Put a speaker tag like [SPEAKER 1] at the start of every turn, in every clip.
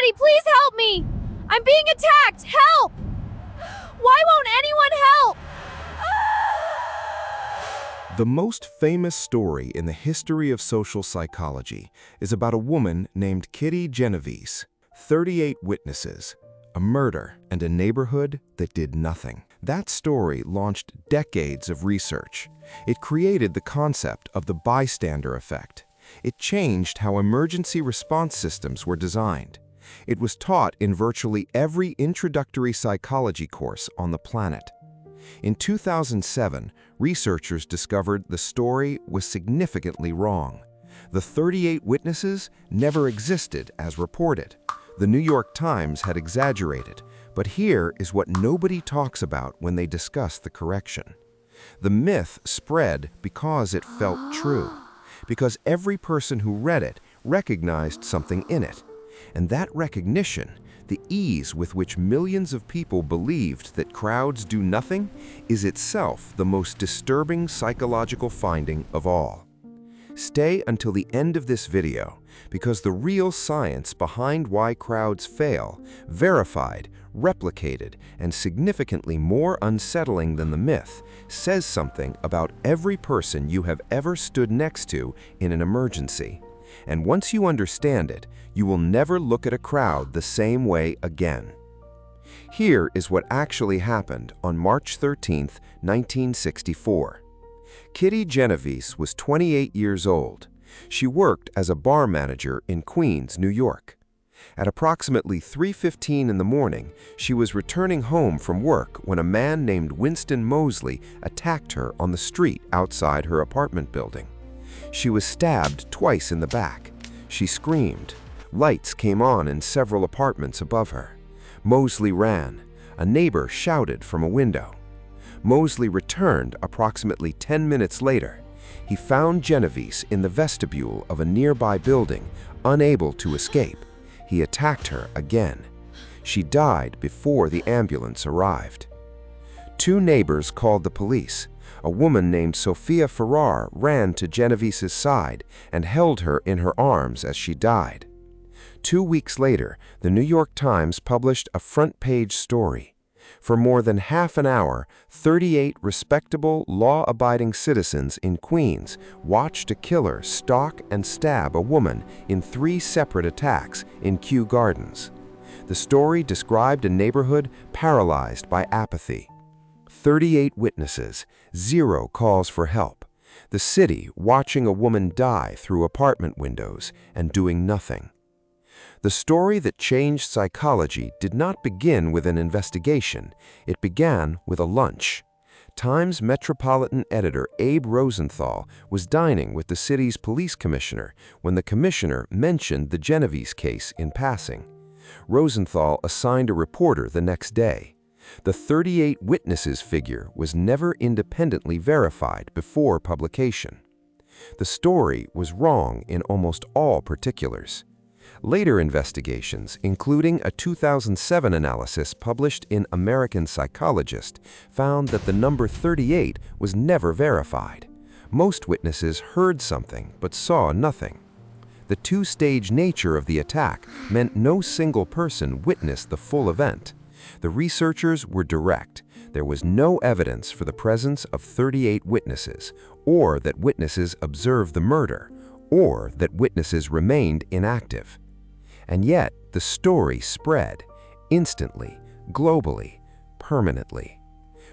[SPEAKER 1] Somebody, please help me! I'm being attacked! Help! Why won't anyone help?
[SPEAKER 2] The most famous story in the history of social psychology is about a woman named Kitty Genovese. 38 witnesses, a murder, and a neighborhood that did nothing. That story launched decades of research. It created the concept of the bystander effect. It changed how emergency response systems were designed. It was taught in virtually every introductory psychology course on the planet. In 2007, researchers discovered the story was significantly wrong. The 38 witnesses never existed as reported. The New York Times had exaggerated, but here is what nobody talks about when they discuss the correction. The myth spread because it felt true, because every person who read it recognized something in it. And that recognition, the ease with which millions of people believed that crowds do nothing, is itself the most disturbing psychological finding of all. Stay until the end of this video, because the real science behind why crowds fail, verified, replicated, and significantly more unsettling than the myth, says something about every person you have ever stood next to in an emergency. And once you understand it, you will never look at a crowd the same way again. Here is what actually happened on March 13, 1964. Kitty Genovese was 28 years old. She worked as a bar manager in Queens, New York. At approximately 3:15 in the morning, she was returning home from work when a man named Winston Mosley attacked her on the street outside her apartment building. She was stabbed twice in the back. She screamed. Lights came on in several apartments above her. Mosley ran. A neighbor shouted from a window. Mosley returned approximately 10 minutes later. He found Genovese in the vestibule of a nearby building, unable to escape. He attacked her again. She died before the ambulance arrived. Two neighbors called the police. A woman named Sophia Farrar ran to Genovese's side and held her in her arms as she died. 2 weeks later, the New York Times published a front-page story. For more than half an hour, 38 respectable, law-abiding citizens in Queens watched a killer stalk and stab a woman in 3 separate attacks in Kew Gardens. The story described a neighborhood paralyzed by apathy. 38 witnesses, 0 calls for help. The city watching a woman die through apartment windows and doing nothing. The story that changed psychology did not begin with an investigation. It began with a lunch. Times Metropolitan editor Abe Rosenthal was dining with the city's police commissioner when the commissioner mentioned the Genovese case in passing. Rosenthal assigned a reporter the next day. The 38 witnesses figure was never independently verified before publication. The story was wrong in almost all particulars. Later investigations, including a 2007 analysis published in American Psychologist, found that the number 38 was never verified. Most witnesses heard something but saw nothing. The two-stage nature of the attack meant no single person witnessed the full event. The researchers were direct. There was no evidence for the presence of 38 witnesses, or that witnesses observed the murder, or that witnesses remained inactive. And yet, the story spread, instantly, globally, permanently.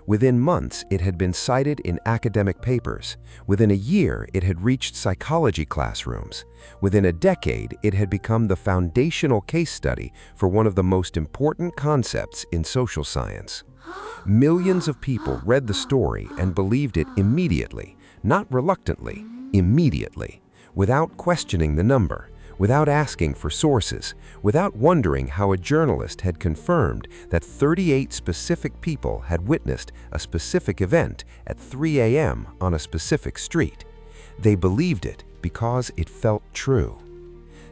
[SPEAKER 2] Within months, it had been cited in academic papers. Within a year, it had reached psychology classrooms. Within a decade, it had become the foundational case study for one of the most important concepts in social science. Millions of people read the story and believed it immediately, not reluctantly, immediately, without questioning the number, without asking for sources, without wondering how a journalist had confirmed that 38 specific people had witnessed a specific event at 3 a.m. on a specific street. They believed it because it felt true.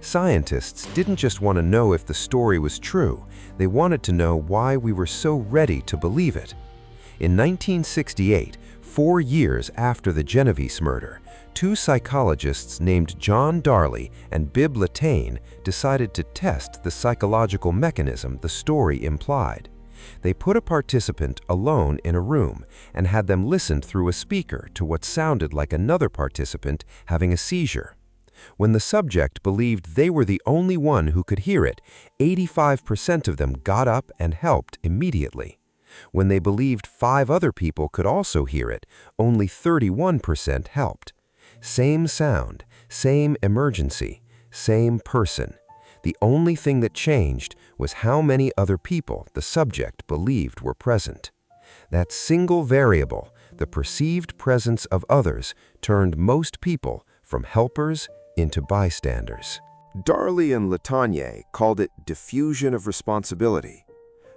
[SPEAKER 2] Scientists didn't just want to know if the story was true, they wanted to know why we were so ready to believe it. In 1968, 4 years after the Genovese murder, 2 psychologists named John Darley and Bib Latane decided to test the psychological mechanism the story implied. They put a participant alone in a room and had them listen through a speaker to what sounded like another participant having a seizure. When the subject believed they were the only one who could hear it, 85% of them got up and helped immediately. When they believed 5 other people could also hear it, only 31% helped. Same sound, same emergency, same person. The only thing that changed was how many other people the subject believed were present. That single variable, the perceived presence of others, turned most people from helpers into bystanders. Darley and Latane called it diffusion of responsibility.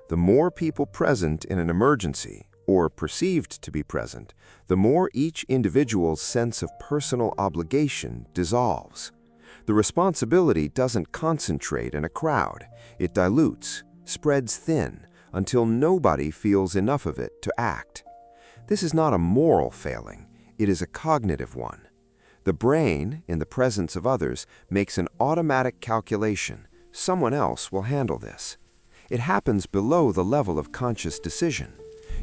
[SPEAKER 2] The more people present in an emergency, or perceived to be present, the more each individual's sense of personal obligation dissolves. The responsibility doesn't concentrate in a crowd. It dilutes, spreads thin, until nobody feels enough of it to act. This is not a moral failing, it is a cognitive one. The brain, in the presence of others, makes an automatic calculation. Someone else will handle this. It happens below the level of conscious decision.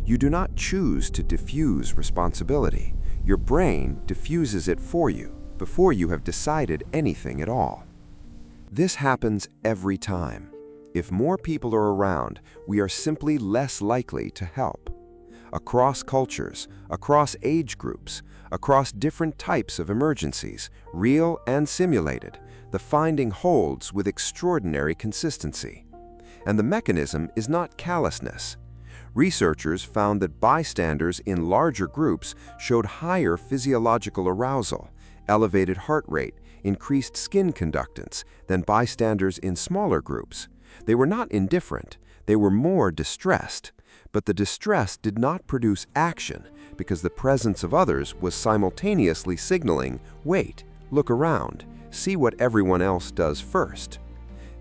[SPEAKER 2] You do not choose to diffuse responsibility. Your brain diffuses it for you before you have decided anything at all. This happens every time. If more people are around, we are simply less likely to help. Across cultures, across age groups, across different types of emergencies, real and simulated, the finding holds with extraordinary consistency. And the mechanism is not callousness. Researchers found that bystanders in larger groups showed higher physiological arousal, elevated heart rate, increased skin conductance than bystanders in smaller groups. They were not indifferent, they were more distressed. But the distress did not produce action because the presence of others was simultaneously signaling, wait, look around, see what everyone else does first.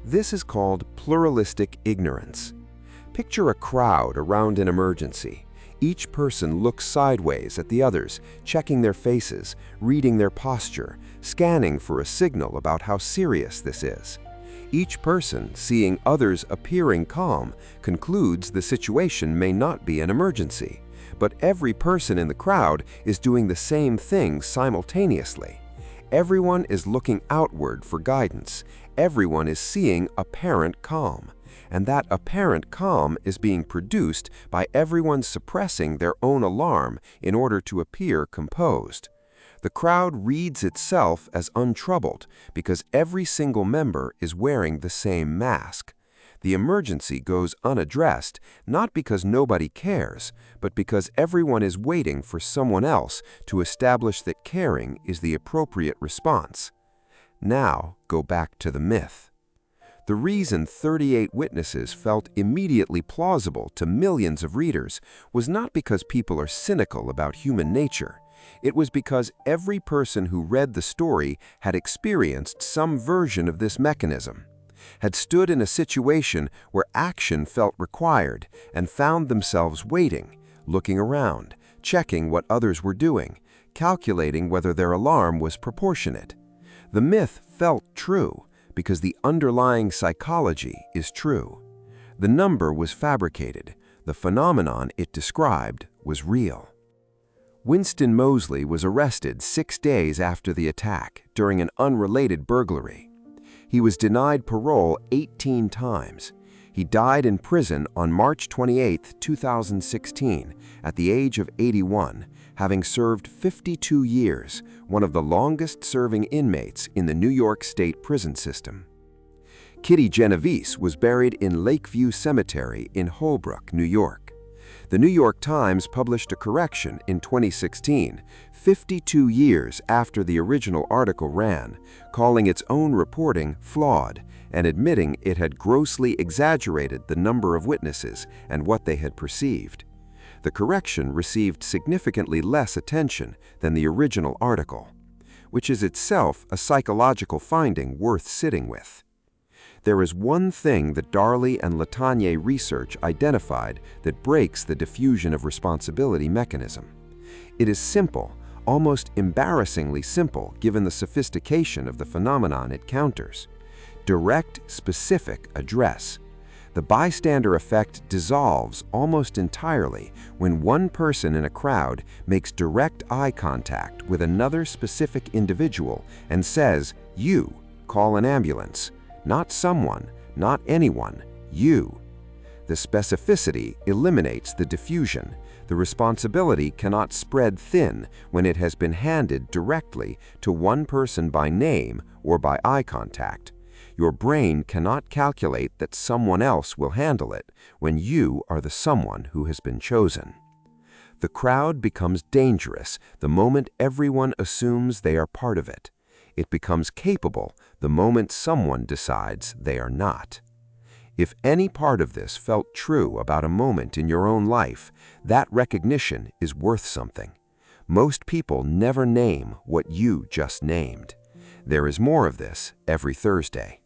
[SPEAKER 2] This is called pluralistic ignorance. Picture a crowd around an emergency. Each person looks sideways at the others, checking their faces, reading their posture, scanning for a signal about how serious this is. Each person, seeing others appearing calm, concludes the situation may not be an emergency. But every person in the crowd is doing the same thing simultaneously. Everyone is looking outward for guidance. Everyone is seeing apparent calm. And that apparent calm is being produced by everyone suppressing their own alarm in order to appear composed. The crowd reads itself as untroubled because every single member is wearing the same mask. The emergency goes unaddressed, not because nobody cares, but because everyone is waiting for someone else to establish that caring is the appropriate response. Now, go back to the myth. The reason 38 witnesses felt immediately plausible to millions of readers was not because people are cynical about human nature. It was because every person who read the story had experienced some version of this mechanism, had stood in a situation where action felt required and found themselves waiting, looking around, checking what others were doing, calculating whether their alarm was proportionate. The myth felt true because the underlying psychology is true. The number was fabricated. The phenomenon it described was real. Winston Moseley was arrested 6 days after the attack during an unrelated burglary. He was denied parole 18 times. He died in prison on March 28, 2016, at the age of 81, having served 52 years, one of the longest-serving inmates in the New York State prison system. Kitty Genovese was buried in Lakeview Cemetery in Holbrook, New York. The New York Times published a correction in 2016, 52 years after the original article ran, calling its own reporting flawed and admitting it had grossly exaggerated the number of witnesses and what they had perceived. The correction received significantly less attention than the original article, which is itself a psychological finding worth sitting with. There is one thing that Darley and Latane research identified that breaks the diffusion of responsibility mechanism.
[SPEAKER 3] It is simple, almost embarrassingly simple given the sophistication of the phenomenon it counters. Direct, specific address. The bystander effect dissolves almost entirely when one person in a crowd makes direct eye contact with another specific individual and says, "You, call an ambulance." Not someone, not anyone, you. The specificity eliminates the diffusion. The responsibility cannot spread thin when it has been handed directly to one person by name or by eye contact. Your brain cannot calculate that someone else will handle it when you are the someone who has been chosen. The crowd becomes dangerous the moment everyone assumes they are part of it. It becomes capable the moment someone decides they are not. If any part of this felt true about a moment in your own life, that recognition is worth something. Most people never name what you just named. There is more of this every Thursday.